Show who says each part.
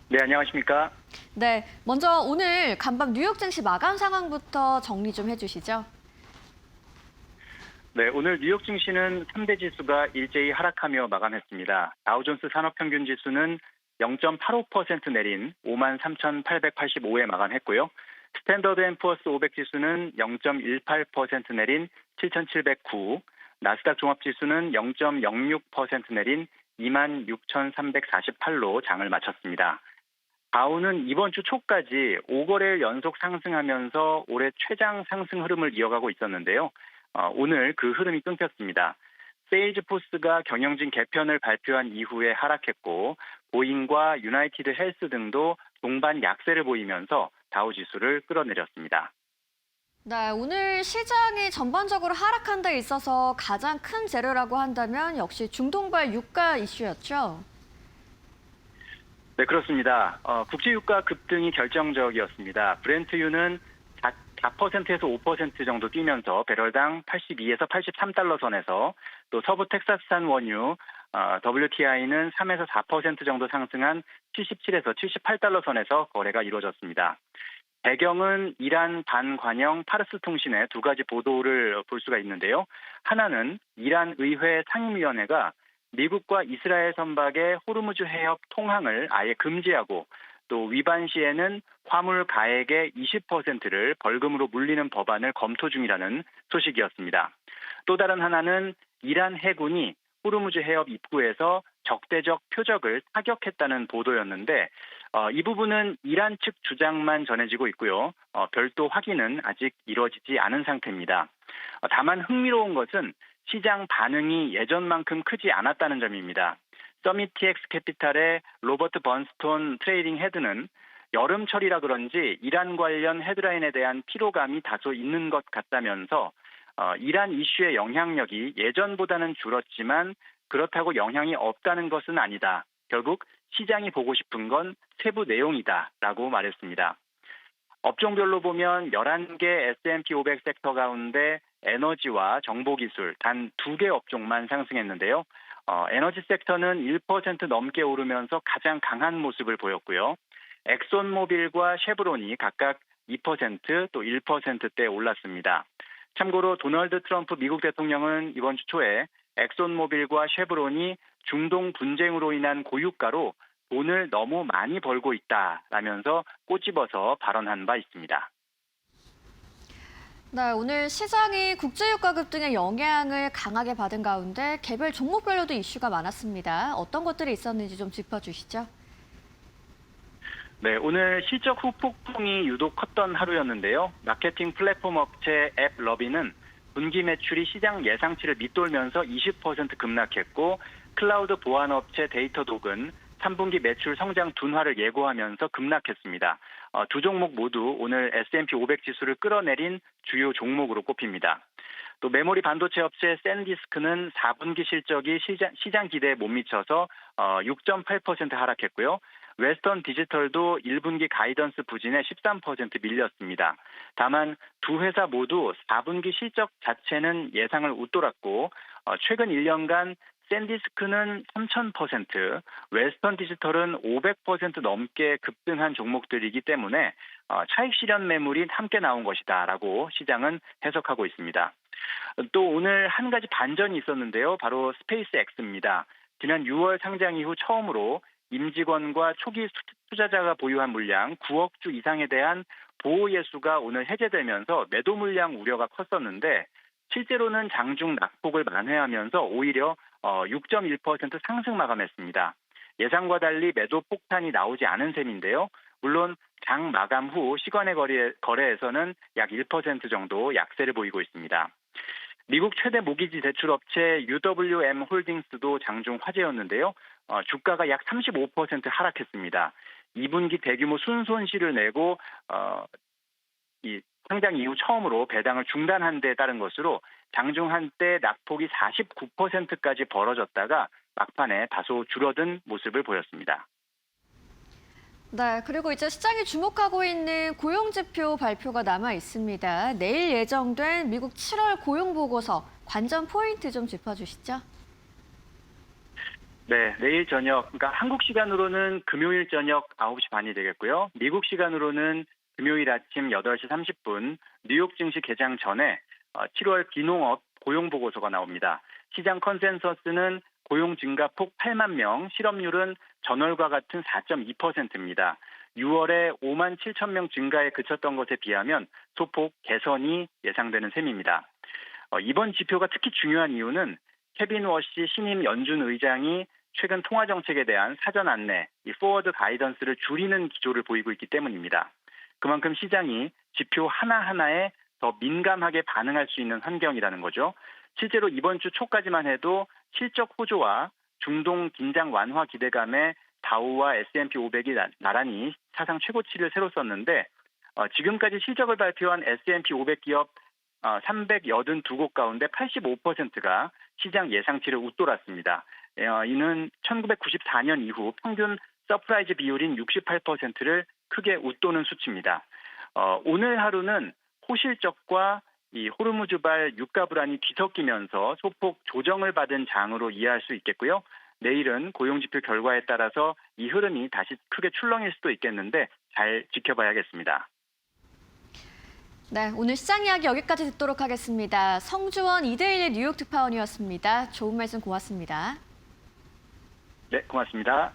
Speaker 1: 네, 안녕하십니까?
Speaker 2: 네, 먼저 오늘 간밤 뉴욕 증시 마감 상황부터 정리 좀 해주시죠.
Speaker 1: 네, 오늘 뉴욕 증시는 3대 지수가 일제히 하락하며 마감했습니다. 다우존스 산업평균 지수는 0.85% 내린 53,885에 마감했고요. 스탠더드 앤 푸어스 500 지수는 0.18% 내린 7,709, 나스닥 종합 지수는 0.06% 내린 26,348로 장을 마쳤습니다. 다우는 이번 주 초까지 5거래일 연속 상승하면서 올해 최장 상승 흐름을 이어가고 있었는데요. 오늘 그 흐름이 끊겼습니다. 세일즈포스가 경영진 개편을 발표한 이후에 하락했고 보잉과 유나이티드 헬스 등도 동반 약세를 보이면서 다우 지수를 끌어내렸습니다.
Speaker 2: 네, 오늘 시장이 전반적으로 하락한 데 있어서 가장 큰 재료라고 한다면 역시 중동발 유가 이슈였죠.
Speaker 1: 네, 그렇습니다. 국제유가 급등이 결정적이었습니다. 브렌트유는 4%에서 5% 정도 뛰면서 배럴당 82에서 83달러 선에서 또 서부 텍사스산 원유 WTI는 3에서 4% 정도 상승한 77에서 78달러 선에서 거래가 이루어졌습니다. 배경은 이란 반관영 파르스 통신의 두 가지 보도를 볼 수가 있는데요. 하나는 이란 의회 상임위원회가 미국과 이스라엘 선박의 호르무즈 해협 통항을 아예 금지하고 또 위반 시에는 화물 가액의 20%를 벌금으로 물리는 법안을 검토 중이라는 소식이었습니다. 또 다른 하나는 이란 해군이 호르무즈 해협 입구에서 적대적 표적을 타격했다는 보도였는데 이 부분은 이란 측 주장만 전해지고 있고요. 별도 확인은 아직 이루어지지 않은 상태입니다. 다만 흥미로운 것은 시장 반응이 예전만큼 크지 않았다는 점입니다. 서밋TX 캐피탈의 로버트 번스톤 트레이딩 헤드는 여름철이라 그런지 이란 관련 헤드라인에 대한 피로감이 다소 있는 것 같다면서 이란 이슈의 영향력이 예전보다는 줄었지만 그렇다고 영향이 없다는 것은 아니다. 결국 시장이 보고 싶은 건 세부 내용이다라고 말했습니다. 업종별로 보면 11개 S&P 500 섹터 가운데 에너지와 정보기술 단 2개 업종만 상승했는데요. 에너지 섹터는 1% 넘게 오르면서 가장 강한 모습을 보였고요. 엑손모빌과 쉐브론이 각각 2% 또 1%대 올랐습니다. 참고로 도널드 트럼프 미국 대통령은 이번 주 초에 엑손모빌과 쉐브론이 중동 분쟁으로 인한 고유가로 돈을 너무 많이 벌고 있다라면서 꼬집어서 발언한 바 있습니다.
Speaker 2: 네, 오늘 시장이 국제유가 급등의 영향을 강하게 받은 가운데 개별 종목별로도 이슈가 많았습니다. 어떤 것들이 있었는지 좀 짚어주시죠.
Speaker 1: 네, 오늘 실적 후폭풍이 유독 컸던 하루였는데요. 마케팅 플랫폼 업체 앱러비는 분기 매출이 시장 예상치를 밑돌면서 20% 급락했고 클라우드 보안 업체 데이터독은 3분기 매출 성장 둔화를 예고하면서 급락했습니다. 두 종목 모두 오늘 S&P 500 지수를 끌어내린 주요 종목으로 꼽힙니다. 또 메모리 반도체 업체 샌디스크는 4분기 실적이 시장 기대에 못 미쳐서 6.8% 하락했고요. 웨스턴 디지털도 1분기 가이던스 부진에 13% 밀렸습니다. 다만 두 회사 모두 4분기 실적 자체는 예상을 웃돌았고 최근 1년간 샌디스크는 3000%, 웨스턴 디지털은 500% 넘게 급등한 종목들이기 때문에 차익 실현 매물이 함께 나온 것이다라고 시장은 해석하고 있습니다. 또 오늘 한 가지 반전이 있었는데요. 바로 스페이스 X입니다. 지난 6월 상장 이후 처음으로 임직원과 초기 투자자가 보유한 물량 9억 주 이상에 대한 보호 예수가 오늘 해제되면서 매도 물량 우려가 컸었는데 실제로는 장중 낙폭을 만회하면서 오히려 6.1% 상승 마감했습니다. 예상과 달리 매도 폭탄이 나오지 않은 셈인데요. 물론 장 마감 후 시간의 거래에서는 약 1% 정도 약세를 보이고 있습니다. 미국 최대 모기지 대출업체 UWM 홀딩스도 장중 화제였는데요. 주가가 약 35% 하락했습니다. 2분기 대규모 순손실을 내고 이 상장 이후 처음으로 배당을 중단한 데 따른 것으로 장중 한때 낙폭이 49%까지 벌어졌다가 막판에 다소 줄어든 모습을 보였습니다.
Speaker 2: 네, 그리고 이제 시장이 주목하고 있는 고용지표 발표가 남아 있습니다. 내일 예정된 미국 7월 고용보고서 관전 포인트 좀 짚어주시죠.
Speaker 1: 네, 내일 저녁, 그러니까 한국 시간으로는 금요일 저녁 9시 반이 되겠고요. 미국 시간으로는 금요일 아침 8시 30분 뉴욕 증시 개장 전에 7월 비농업 고용 보고서가 나옵니다. 시장 컨센서스는 고용 증가폭 8만 명, 실업률은 전월과 같은 4.2%입니다. 6월에 5만 7천 명 증가에 그쳤던 것에 비하면 소폭 개선이 예상되는 셈입니다. 이번 지표가 특히 중요한 이유는 케빈 워시 신임 연준 의장이 최근 통화 정책에 대한 사전 안내, 이 포워드 가이던스를 줄이는 기조를 보이고 있기 때문입니다. 그만큼 시장이 지표 하나하나에 더 민감하게 반응할 수 있는 환경이라는 거죠. 실제로 이번 주 초까지만 해도 실적 호조와 중동 긴장 완화 기대감에 다우와 S&P 500이 나란히 사상 최고치를 새로 썼는데 지금까지 실적을 발표한 S&P 500 기업 382곳 가운데 85%가 시장 예상치를 웃돌았습니다. 이는 1994년 이후 평균 서프라이즈 비율인 68%를 크게 웃도는 수치입니다. 오늘 하루는 호실적과 이 호르무즈발 유가 불안이 뒤섞이면서 소폭 조정을 받은 장으로 이해할 수 있겠고요. 내일은 고용지표 결과에 따라서 이 흐름이 다시 크게 출렁일 수도 있겠는데 잘 지켜봐야겠습니다.
Speaker 2: 네, 오늘 시장 이야기 여기까지 듣도록 하겠습니다. 성주원 이데일리 뉴욕 특파원이었습니다. 좋은 말씀 고맙습니다.
Speaker 1: 네, 고맙습니다.